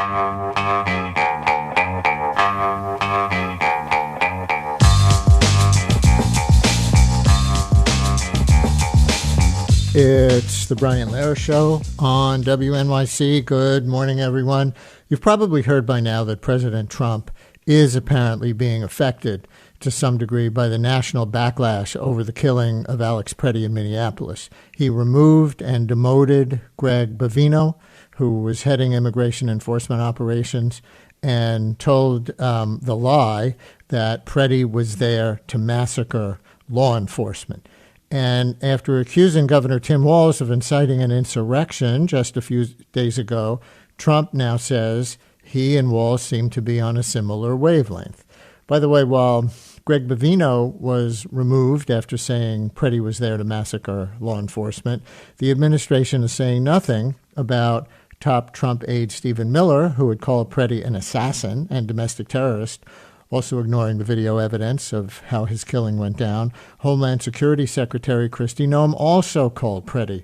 It's the Brian Lehrer Show on WNYC. Good morning, everyone. You've probably heard by now that President Trump is apparently being affected to some degree by the national backlash over the killing of Alex Preddy in Minneapolis. He removed and demoted Greg Bavino, who was heading immigration enforcement operations, and told the lie that Preddy was there to massacre law enforcement. And after accusing Governor Tim Walz of inciting an insurrection just a few days ago, Trump now says he and Walz seem to be on a similar wavelength. By the way, while Greg Bavino was removed after saying Preddy was there to massacre law enforcement, the administration is saying nothing about top Trump aide Stephen Miller, who would call Preddy an assassin and domestic terrorist, also ignoring the video evidence of how his killing went down. Homeland Security Secretary Kristi Noem also called Preddy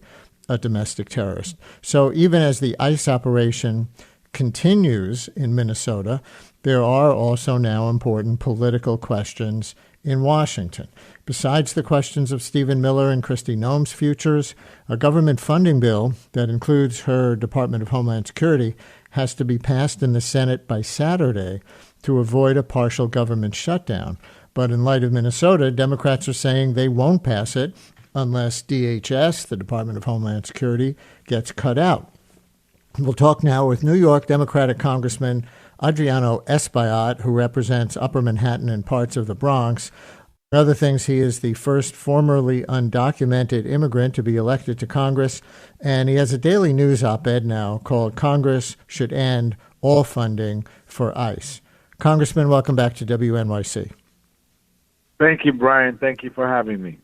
a domestic terrorist. So even as the ICE operation continues in Minnesota, there are also now important political questions in Washington. Besides the questions of Stephen Miller and Kristi Noem's futures, a government funding bill that includes her Department of Homeland Security has to be passed in the Senate by Saturday to avoid a partial government shutdown. But in light of Minnesota, Democrats are saying they won't pass it unless DHS, the Department of Homeland Security, gets cut out. We'll talk now with New York Democratic Congressman Adriano Espaillat, who represents Upper Manhattan and parts of the Bronx. Among other things, he is the first formerly undocumented immigrant to be elected to Congress, and he has a daily news op-ed now called "Congress Should End All Funding for ICE." Congressman, welcome back to WNYC. Thank you, Brian. Thank you for having me.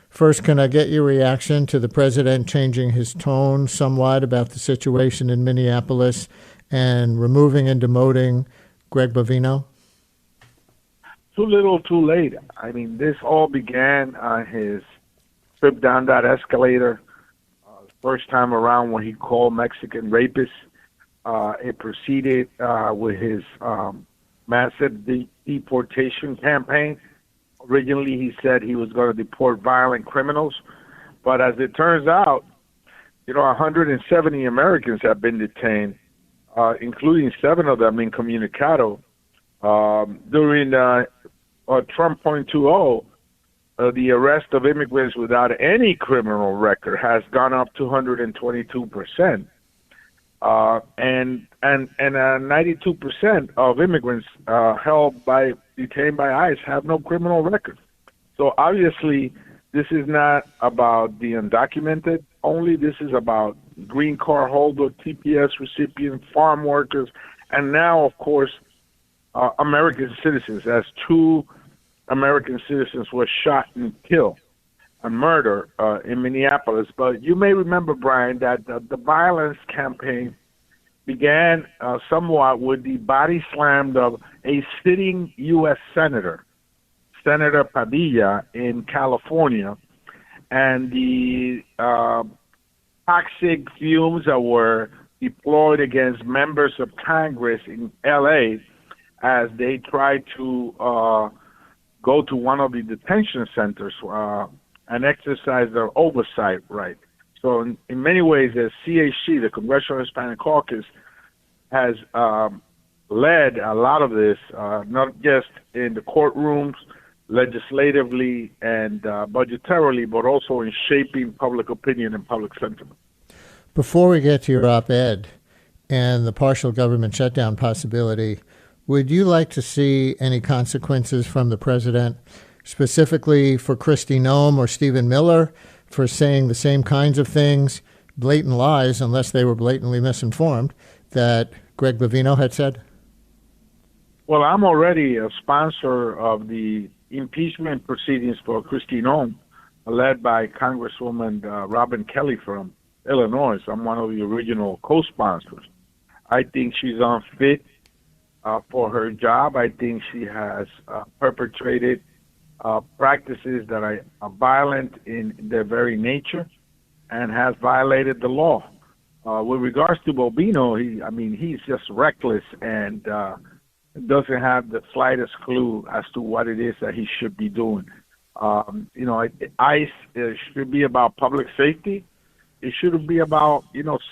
First, can I get your reaction to the president changing his tone somewhat about the situation in Minneapolis and removing and demoting Greg Bavino? Too little, too late. I mean, this all began on his trip down that escalator, first time around when he called Mexican rapists. It proceeded with his massive deportation campaign. Originally, he said he was going to deport violent criminals, but as it turns out, 170 Americans have been detained, including 7 of them incommunicado. During Trump 2.0, the arrest of immigrants without any criminal record has gone up 222%. And 92% of immigrants detained by ICE have no criminal record. So obviously, this is not about the undocumented only. This is about green card holder, TPS recipients, farm workers, and now, of course, American citizens, as 2 American citizens were shot and killed and murdered in Minneapolis. But you may remember, Brian, that the violence campaign began somewhat with the body slam of a sitting U.S. Senator, Senator Padilla in California, and the toxic fumes that were deployed against members of Congress in L.A. as they tried to go to one of the detention centers and exercise their oversight right. So in many ways, the CHC, the Congressional Hispanic Caucus, has led a lot of this, not just in the courtrooms, legislatively and budgetarily, but also in shaping public opinion and public sentiment. Before we get to your op-ed and the partial government shutdown possibility, would you like to see any consequences from the president, specifically for Kristi Noem or Stephen Miller, for saying the same kinds of things, blatant lies, unless they were blatantly misinformed, that Greg Bavino had said? Well, I'm already a sponsor of the impeachment proceedings for Kristi Noem, led by Congresswoman Robin Kelly from Illinois. I'm one of the original co-sponsors. I think she's unfit for her job. I think she has perpetrated practices that are violent in their very nature and has violated the law. With regards to Bobino, he's just reckless and doesn't have the slightest clue as to what it is that he should be doing. ICE should be about public safety. It shouldn't be about,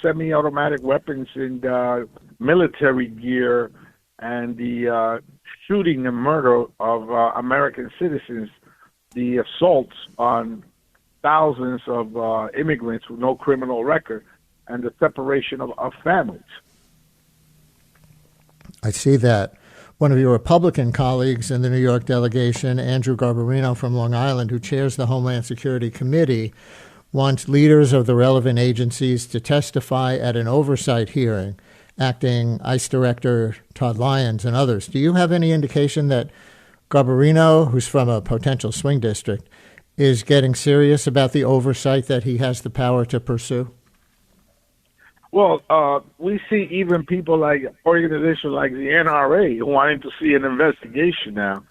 semi-automatic weapons and military gear and the shooting and murder of American citizens, the assaults on thousands of immigrants with no criminal record, and the separation of families. I see that. One of your Republican colleagues in the New York delegation, Andrew Garbarino from Long Island, who chairs the Homeland Security Committee, wants leaders of the relevant agencies to testify at an oversight hearing, acting ICE Director Todd Lyons and others. Do you have any indication that Garbarino, who's from a potential swing district, is getting serious about the oversight that he has the power to pursue? Well, we see even people like organizations like the NRA wanting to see an investigation now,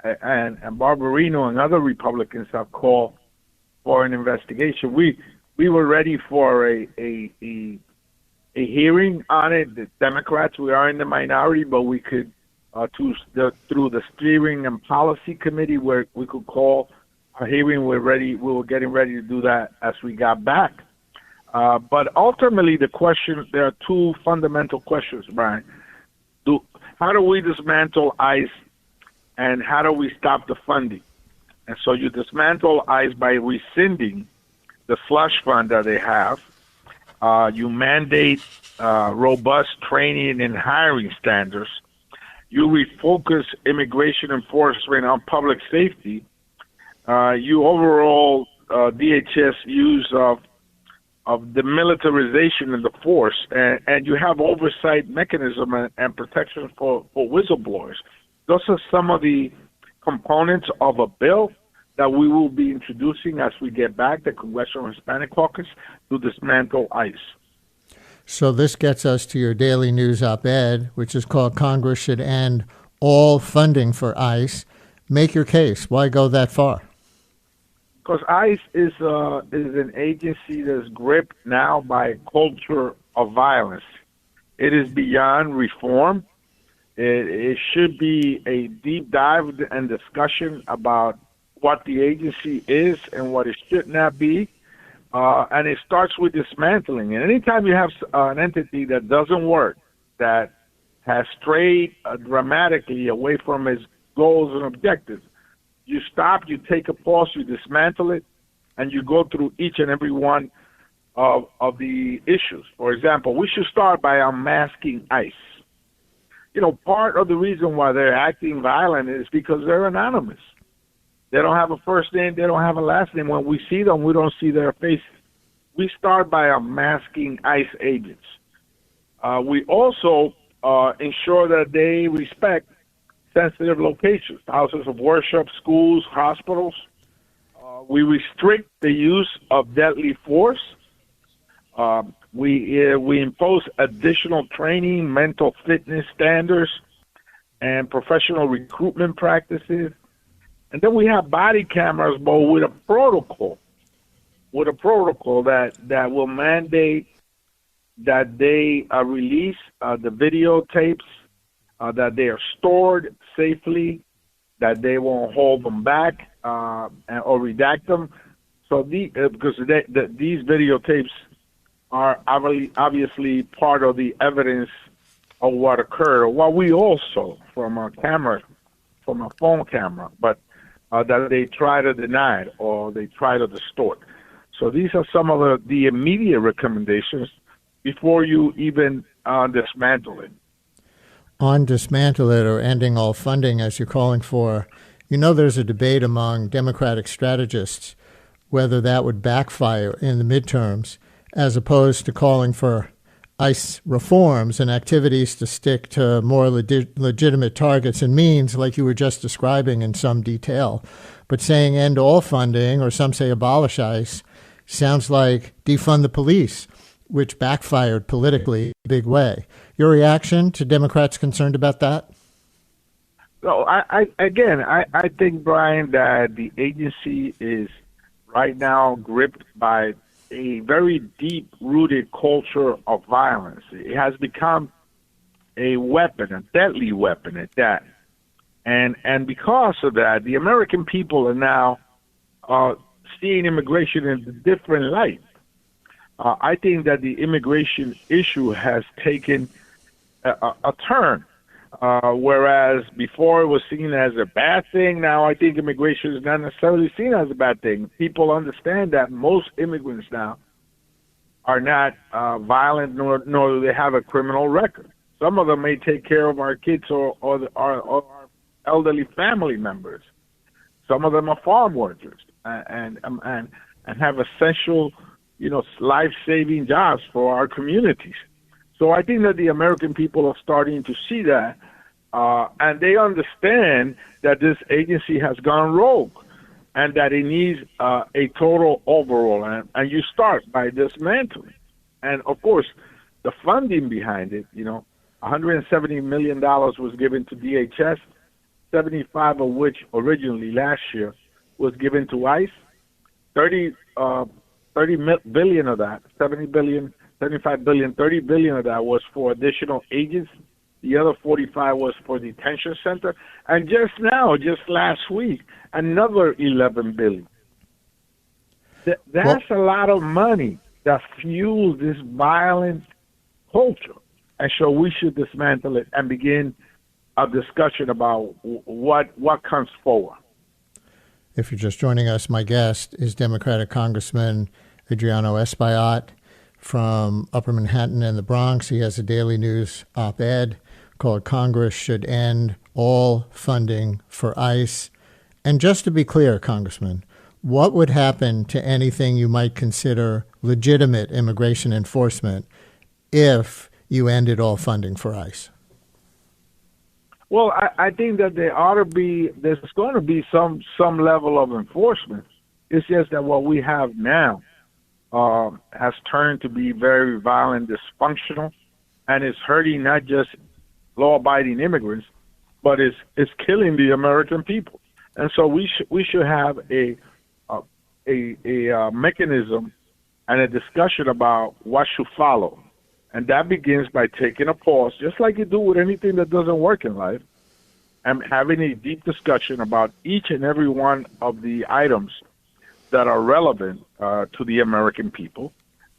and Barbarino and other Republicans have called for an investigation. We were ready for a hearing on it. The Democrats, we are in the minority, but we could through the steering and policy committee where we could call a hearing. We were getting ready to do that as we got back. But ultimately, there are two fundamental questions, Brian. How do we dismantle ICE, and how do we stop the funding? And so you dismantle ICE by rescinding the slush fund that they have. You mandate robust training and hiring standards. You refocus immigration enforcement on public safety. You overall DHS use of the militarization of the force, and you have oversight mechanism and protection for whistleblowers. Those are some of the components of a bill that we will be introducing as we get back, the Congressional Hispanic Caucus, to dismantle ICE. So this gets us to your daily news op-ed, which is called Congress Should End All Funding for ICE. Make your case. Why go that far? Because ICE is an agency that's gripped now by a culture of violence. It is beyond reform. It should be a deep dive and discussion about what the agency is and what it should not be. And it starts with dismantling. And anytime you have an entity that doesn't work, that has strayed dramatically away from its goals and objectives, you stop, you take a pause, you dismantle it, and you go through each and every one of the issues. For example, we should start by unmasking ICE. Part of the reason why they're acting violent is because they're anonymous. They don't have a first name, they don't have a last name. When we see them, we don't see their faces. We start by unmasking ICE agents. We also ensure that they respect sensitive locations, houses of worship, schools, hospitals. We restrict the use of deadly force. We impose additional training, mental fitness standards, and professional recruitment practices. And then we have body cameras, but with a protocol that will mandate that they release the videotapes, that they are stored safely, that they won't hold them back or redact them. So because these videotapes are obviously part of the evidence of what occurred, what we all saw from a phone camera, but that they try to deny it or they try to distort. So these are some of the immediate recommendations before you even dismantle it. On dismantle it or ending all funding, as you're calling for, there's a debate among Democratic strategists whether that would backfire in the midterms, as opposed to calling for ICE reforms and activities to stick to more legitimate targets and means, like you were just describing in some detail. But saying end all funding, or some say abolish ICE, sounds like defund the police, which backfired politically in a big way. Your reaction to Democrats concerned about that? So I think, Brian, that the agency is right now gripped by a very deep-rooted culture of violence. It has become a weapon, a deadly weapon at that. And because of that, the American people are now seeing immigration in a different light. I think that the immigration issue has taken a turn. Whereas before it was seen as a bad thing, now I think immigration is not necessarily seen as a bad thing. People understand that most immigrants now are not violent, nor do they have a criminal record. Some of them may take care of our kids or our elderly family members. Some of them are farm workers and have essential, life-saving jobs for our communities. So I think that the American people are starting to see that, and they understand that this agency has gone rogue and that it needs a total overhaul. And you start by dismantling. And, of course, the funding behind it, $170 million was given to DHS, 75 of which originally last year was given to ICE. 30 billion of that, 70 billion, 75 billion, 30 billion of that was for additional agents. The other 45 was for detention center. And just last week, another 11 billion. That's a lot of money that fuels this violent culture. And so we should dismantle it and begin a discussion about what comes forward. If you're just joining us, my guest is Democratic Congressman Adriano Espaillat from Upper Manhattan and the Bronx. He has a Daily News op-ed called Congress Should End All Funding for ICE. And just to be clear, Congressman, what would happen to anything you might consider legitimate immigration enforcement if you ended all funding for ICE? Well, I think that there's going to be some level of enforcement. It's just that what we have now has turned to be very violent, dysfunctional, and it's hurting not just law-abiding immigrants, but it's killing the American people. And so we should have a mechanism and a discussion about what should follow. And that begins by taking a pause, just like you do with anything that doesn't work in life, and having a deep discussion about each and every one of the items that are relevant to the American people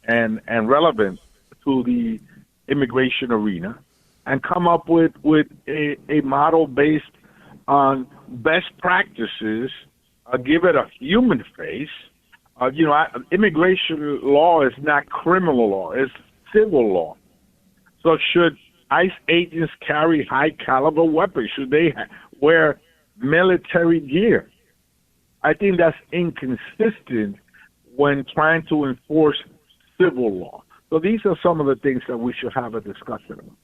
and relevant to the immigration arena, and come up with a model based on best practices, give it a human face. Immigration law is not criminal law, it's civil law. So should ICE agents carry high-caliber weapons? Should they wear military gear? I think that's inconsistent when trying to enforce civil law. So these are some of the things that we should have a discussion about.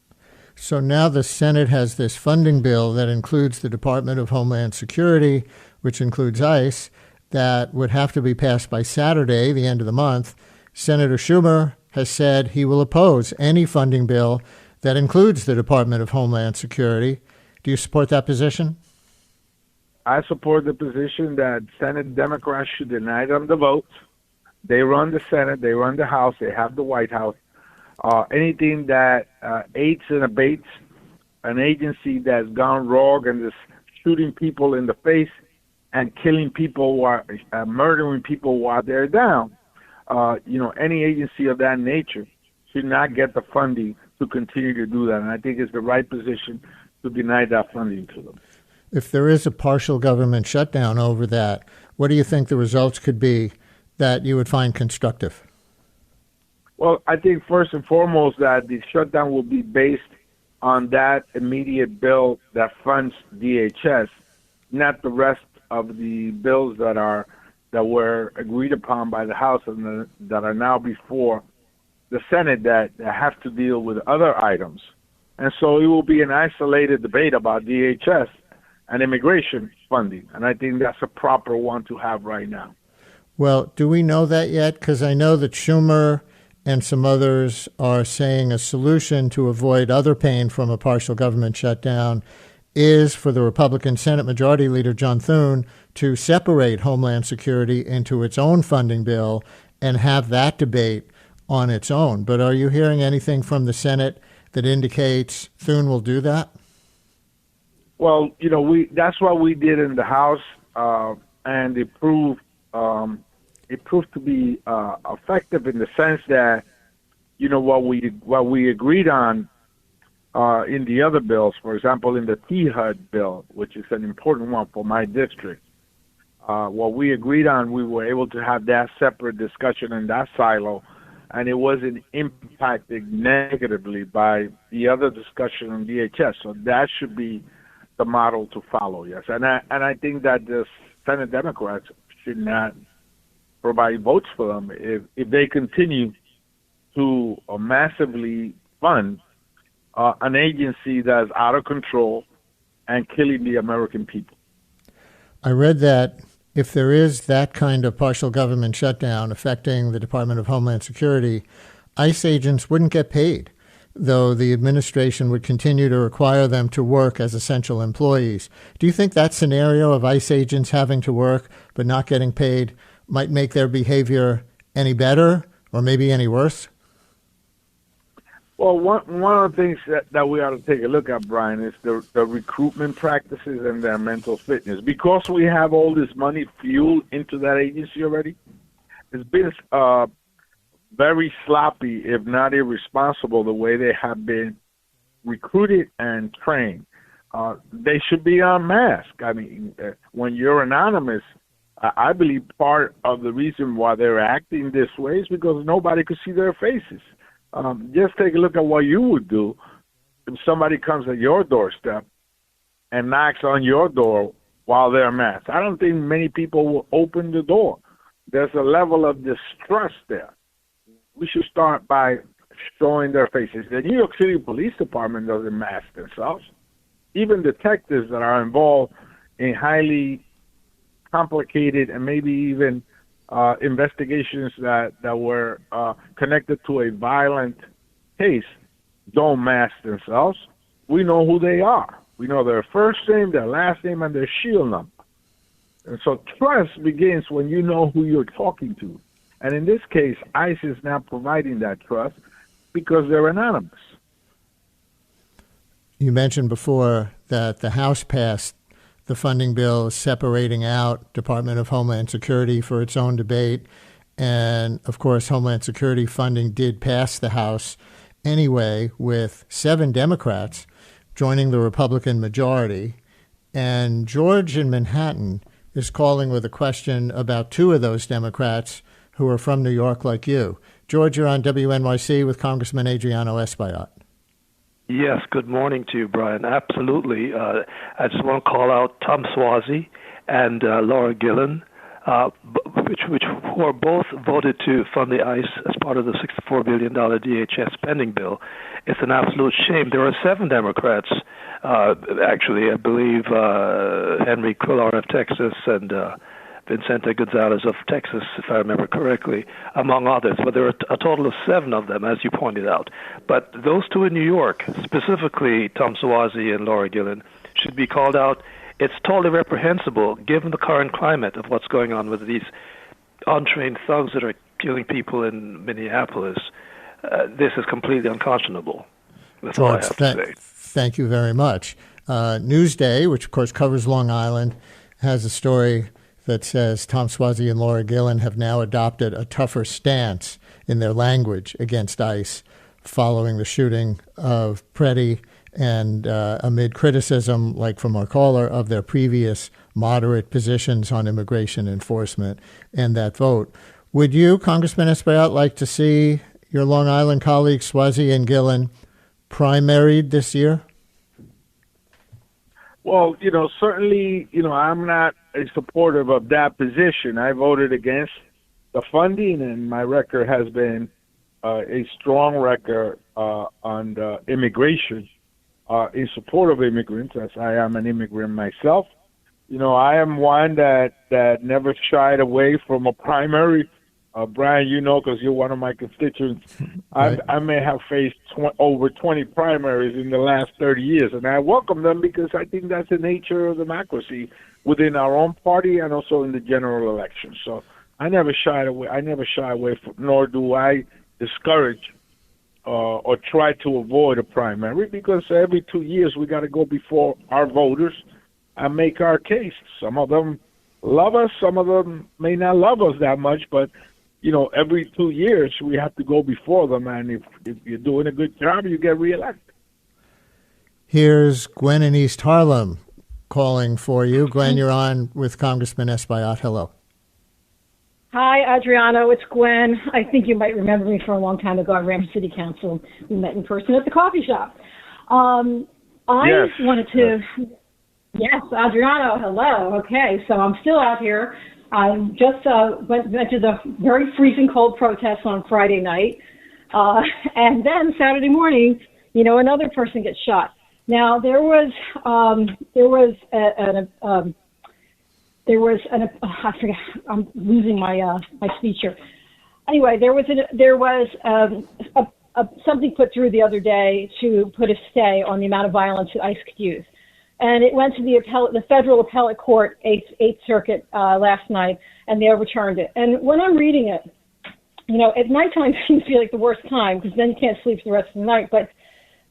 So now the Senate has this funding bill that includes the Department of Homeland Security, which includes ICE, that would have to be passed by Saturday, the end of the month. Senator Schumer has said he will oppose any funding bill that includes the Department of Homeland Security. Do you support that position? I support the position that Senate Democrats should deny them the votes. They run the Senate, they run the House, they have the White House. Anything that aids and abates an agency that's gone rogue and is shooting people in the face and killing people while murdering people while they're down, any agency of that nature should not get the funding to continue to do that. And I think it's the right position to deny that funding to them. If there is a partial government shutdown over that, what do you think the results could be that you would find constructive? Well, I think first and foremost that the shutdown will be based on that immediate bill that funds DHS, not the rest of the bills that were agreed upon by the House and that are now before the Senate that have to deal with other items. And so it will be an isolated debate about DHS and immigration funding. And I think that's a proper one to have right now. Well, do we know that yet? Because I know that Schumer and some others are saying a solution to avoid other pain from a partial government shutdown is for the Republican Senate Majority Leader John Thune to separate Homeland Security into its own funding bill and have that debate on its own. But are you hearing anything from the Senate that indicates Thune will do that? Well, that's what we did in the House, and it proved to be effective in the sense that what we agreed on in the other bills, for example, in the T-HUD bill, which is an important one for my district. What we agreed on, we were able to have that separate discussion in that silo, and it wasn't impacted negatively by the other discussion on DHS. So that should be the model to follow, yes. And I think that the Senate Democrats should not provide votes for them if they continue to massively fund an agency that's out of control and killing the American people. I read that if there is that kind of partial government shutdown affecting the Department of Homeland Security, ICE agents wouldn't get paid, though the administration would continue to require them to work as essential employees. Do you think that scenario of ICE agents having to work but not getting paid might make their behavior any better or maybe any worse? Well, one of the things that we ought to take a look at, Brian, is the recruitment practices and their mental fitness. Because we have all this money fueled into that agency already, it's been very sloppy, if not irresponsible, the way they have been recruited and trained. They should be unmasked. I mean, when you're anonymous, I believe part of the reason why they're acting this way is because nobody could see their faces. Just take a look at what you would do if somebody comes at your doorstep and knocks on your door while they're masked. I don't think many people will open the door. There's a level of distrust there. We should start by showing their faces. The New York City Police Department doesn't mask themselves. Even detectives that are involved in highly complicated and maybe even investigations that were connected to a violent case don't mask themselves. We know who they are. We know their first name, their last name, and their shield number. And so trust begins when you know who you're talking to. And in this case, ICE is not providing that trust because they're anonymous. You mentioned before that the House passed the funding bill separating out Department of Homeland Security for its own debate. And, of course, Homeland Security funding did pass the House anyway, with 7 Democrats joining the Republican majority. And George in Manhattan is calling with a question about 2 of those Democrats who are from New York like you. George, you're on WNYC with Congressman Adriano Espaillat. Yes, good morning to you, Brian. Absolutely. I just want to call out Tom Suozzi and Laura Gillen, who are both voted to fund the ICE as part of the $64 billion DHS spending bill. It's an absolute shame. There are 7 Democrats, actually, I believe Henry Cuellar of Texas and Vicente Gonzalez of Texas, if I remember correctly, among others. But there are a total of 7 of them, as you pointed out. But those 2 in New York, specifically Tom Suozzi and Laura Gillen, should be called out. It's totally reprehensible, given the current climate of what's going on with these untrained thugs that are killing people in Minneapolis. This is completely unconscionable. That's all I have to say. Thank you very much. Newsday, which of course covers Long Island, has a story that says Tom Suozzi and Laura Gillen have now adopted a tougher stance in their language against ICE following the shooting of Preddy and amid criticism, like from our caller, of their previous moderate positions on immigration enforcement and that vote. Would you, Congressman Espaillat, like to see your Long Island colleagues Suozzi and Gillen primaried this year? Well, certainly, I'm not a supportive of that position. I voted against the funding, and my record has been a strong record on immigration, in support of immigrants, as I am an immigrant myself. I am one that never shied away from a primary. Brian, because you're one of my constituents, right. I may have faced over 20 primaries in the last 30 years, and I welcome them because I think that's the nature of democracy within our own party and also in the general election. So I never shy away. I never shy away from, nor do I discourage or try to avoid a primary, because every 2 years we got to go before our voters and make our case. Some of them love us, some of them may not love us that much, but every 2 years we have to go before them, and if you're doing a good job, you get reelected. Here's Gwen in East Harlem calling for you. Gwen, you're on with Congressman Espaillat. Hello. Hi, Adriano. It's Gwen. I think you might remember me from a long time ago. I ran for city council. We met in person at the coffee shop. Yes. Wanted to... Yes, Adriano, hello. Okay, so I'm still out here. I just went to the very freezing cold protest on Friday night. And then Saturday morning, another person gets shot. Now, there was I forget. I'm losing my speech here. Anyway, there was something put through the other day to put a stay on the amount of violence that ICE could use, and it went to the federal appellate court, Eighth Circuit, last night, and they overturned it. And when I'm reading it, at nighttime seems to be like the worst time, because then you can't sleep the rest of the night. But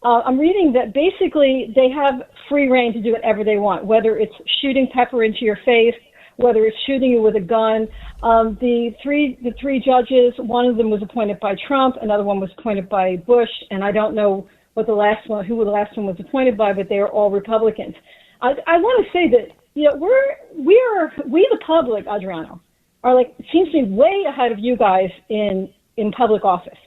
I'm reading that basically they have free reign to do whatever they want, whether it's shooting pepper into your face, whether it's shooting you with a gun. The three judges, one of them was appointed by Trump, another one was appointed by Bush, and I don't know who the last one was appointed by, but they are all Republicans. I want to say that we the public, Adriano, are seems to be way ahead of you guys in public office.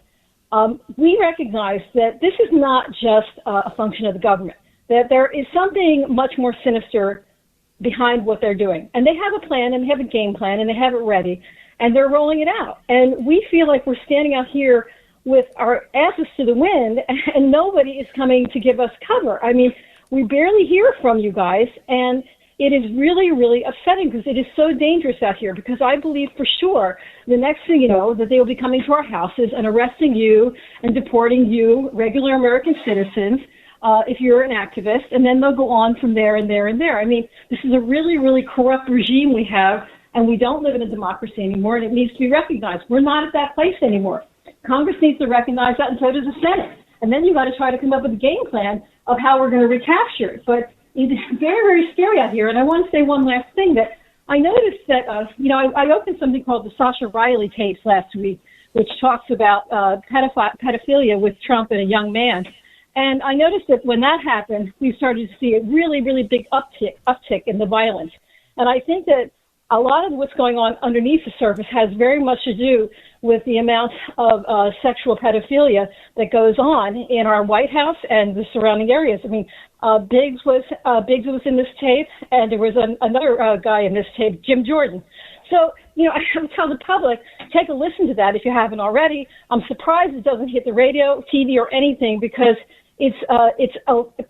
We recognize that this is not just a function of the government, that there is something much more sinister behind what they're doing. And they have a plan, and they have a game plan, and they have it ready, and they're rolling it out. And we feel like we're standing out here with our asses to the wind, and nobody is coming to give us cover. I mean, we barely hear from you guys, and it is really, really upsetting, because it is so dangerous out here, because I believe for sure the next thing you know, that they will be coming to our houses and arresting you and deporting you, regular American citizens, if you're an activist, and then they'll go on from there and there and there. I mean, this is a really, really corrupt regime we have, and we don't live in a democracy anymore, and it needs to be recognized. We're not at that place anymore. Congress needs to recognize that, and so does the Senate. And then you got to try to come up with a game plan of how we're going to recapture it. But it's very, very scary out here. And I want to say one last thing, that I noticed that, I opened something called the Sasha Riley tapes last week, which talks about pedophilia with Trump and a young man. And I noticed that when that happened, we started to see a really, really big uptick in the violence. And I think that a lot of what's going on underneath the surface has very much to do with the amount of sexual pedophilia that goes on in our White House and the surrounding areas. I mean, Biggs was in this tape, and there was another guy in this tape, Jim Jordan. So, I would tell the public, take a listen to that if you haven't already. I'm surprised it doesn't hit the radio, TV, or anything, because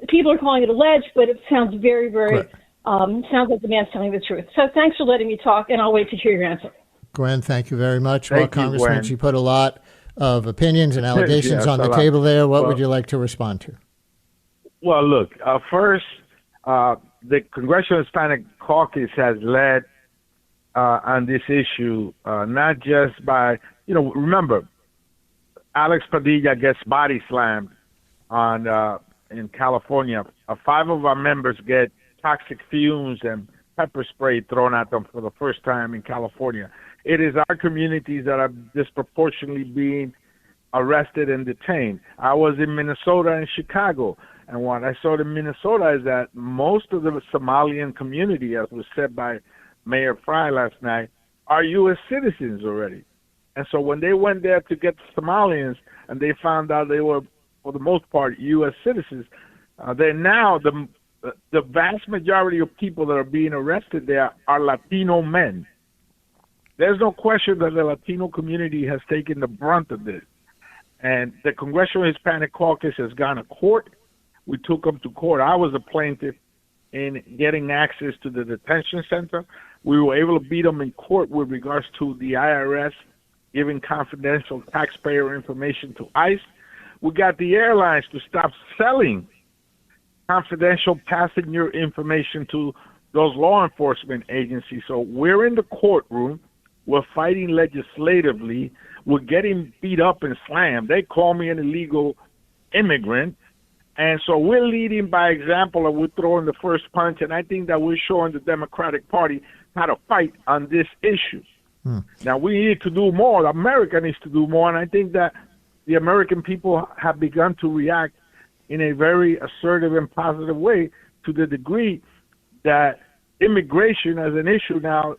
people are calling it alleged, but it sounds very, very, sounds like the man's telling the truth. So thanks for letting me talk, and I'll wait to hear your answer. Gwen, thank you very much. Thank well, you, Congressman, Gwen. she put a lot of opinions and allegations on the table there. What would you like to respond to? Well, look, first, the Congressional Hispanic Caucus has led on this issue, not just by, remember, Alex Padilla gets body slammed in California. 5 of our members get toxic fumes and pepper spray thrown at them for the first time in California. It is our communities that are disproportionately being arrested and detained. I was in Minnesota and Chicago, and what I saw in Minnesota is that most of the Somalian community, as was said by Mayor Fry last night, are U.S. citizens already. And so when they went there to get Somalians, and they found out they were, for the most part, U.S. citizens, they're now the vast majority of people that are being arrested there are Latino men. There's no question that the Latino community has taken the brunt of this. And the Congressional Hispanic Caucus has gone to court. We took them to court. I was a plaintiff in getting access to the detention center. We were able to beat them in court with regards to the IRS giving confidential taxpayer information to ICE. We got the airlines to stop selling confidential passenger information to those law enforcement agencies. So we're in the courtroom. We're fighting legislatively. We're getting beat up and slammed. They call me an illegal immigrant. And so we're leading by example, and we're throwing the first punch. And I think that we're showing the Democratic Party how to fight on this issue. Now, we need to do more. America needs to do more. And I think that the American people have begun to react in a very assertive and positive way, to the degree that immigration as an issue now,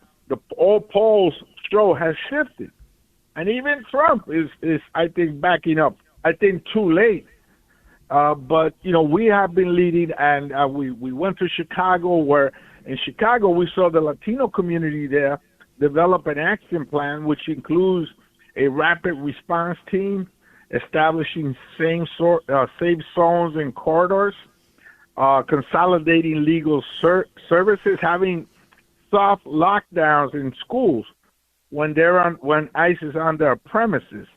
all polls show has shifted. And even Trump is I think, backing up. I think too late. But, we have been leading, and we went to Chicago, where in Chicago we saw the Latino community there develop an action plan, which includes a rapid response team, establishing safe zones and corridors, consolidating legal services, having soft lockdowns in schools when ICE is on their premises,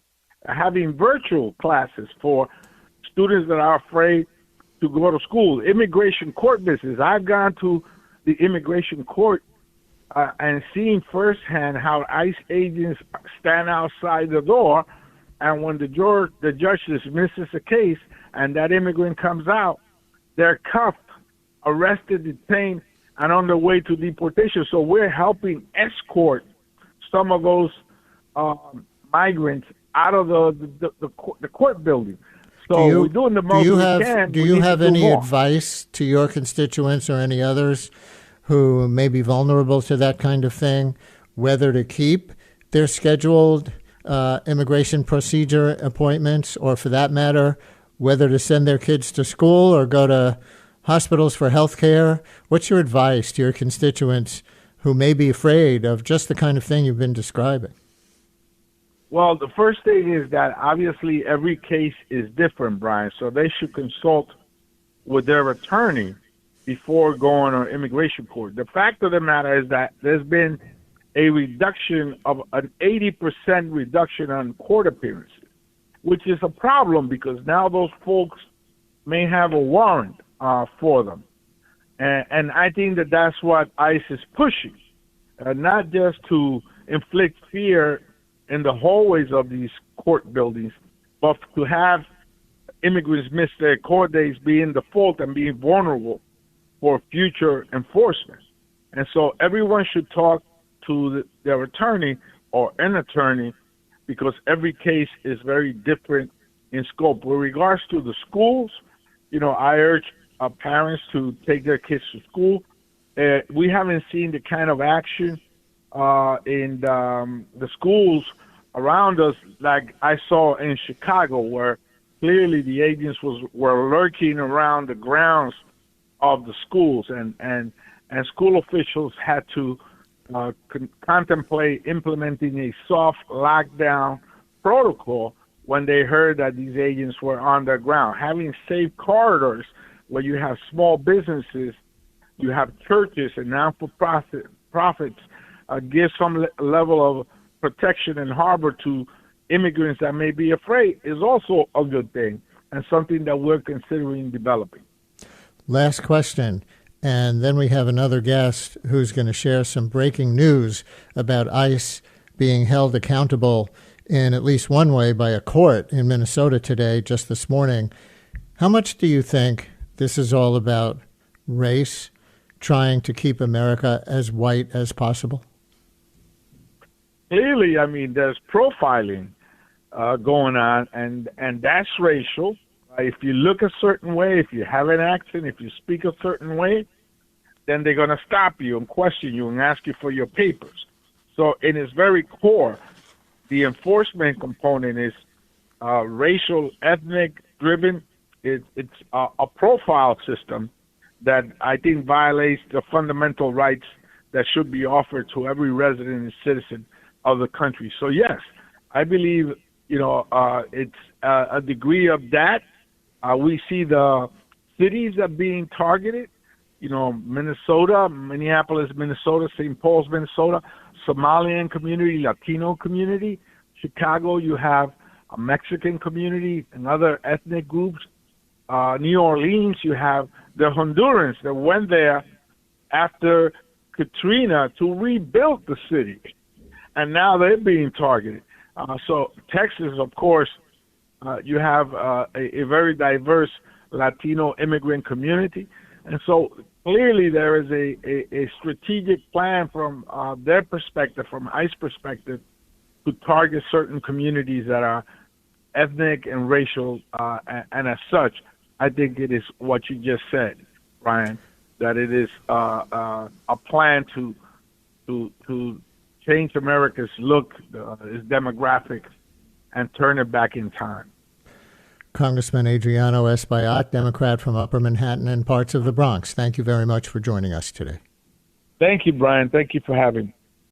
having virtual classes for students that are afraid to go to school, immigration court visits. I've gone to the immigration court and seen firsthand how ICE agents stand outside the door, and when the judge dismisses a case and that immigrant comes out, they're cuffed, arrested, detained, and on their way to deportation. So we're helping escort some of those migrants out of the court building. So we're doing the most we can. Do you have any advice to your constituents or any others who may be vulnerable to that kind of thing, whether to keep their scheduled immigration procedure appointments, or for that matter, whether to send their kids to school or go to hospitals for health care? What's your advice to your constituents who may be afraid of just the kind of thing you've been describing? Well, the first thing is that obviously every case is different, Brian, so they should consult with their attorney before going on immigration court. The fact of the matter is that there's been a reduction of an 80% reduction on court appearances, which is a problem because now those folks may have a warrant for them. And I think that that's what ICE is pushing, not just to inflict fear in the hallways of these court buildings, but to have immigrants miss their court days, be in default and being vulnerable for future enforcement. And so everyone should talk to their attorney or an attorney, because every case is very different in scope. With regards to the schools, I urge parents to take their kids to school. We haven't seen the kind of action in the schools around us like I saw in Chicago, where clearly the agents were lurking around the grounds of the schools, and school officials had to contemplate implementing a soft lockdown protocol when they heard that these agents were on the ground. Having safe corridors where you have small businesses, you have churches and non-for-profits, give some level of protection and harbor to immigrants that may be afraid is also a good thing, and something that we're considering developing. Last question, and then we have another guest who's going to share some breaking news about ICE being held accountable in at least one way by a court in Minnesota today, just this morning. How much do you think this is all about race, trying to keep America as white as possible? Clearly, there's profiling going on, and that's racial. If you look a certain way, if you have an accent, if you speak a certain way, then they're going to stop you and question you and ask you for your papers. So in its very core, the enforcement component is racial, ethnic driven. It's a profile system that I think violates the fundamental rights that should be offered to every resident and citizen of the country. So yes, I believe it's a degree of that. We see the cities are being targeted. Minnesota, Minneapolis, Minnesota, St. Paul's, Minnesota, Somalian community, Latino community. Chicago, you have a Mexican community and other ethnic groups. New Orleans, you have the Hondurans that went there after Katrina to rebuild the city. and now they're being targeted. So Texas, of course, you have a very diverse Latino immigrant community, and so clearly there is a strategic plan from their perspective, from ICE perspective, to target certain communities that are ethnic and racial, and as such, I think it is what you just said, Brian, that it is a plan to change America's look, its demographics, and turn it back in time. Congressman Adriano Espaillat, Democrat from Upper Manhattan and parts of the Bronx. Thank you very much for joining us today. Thank you, Brian. Thank you for having me.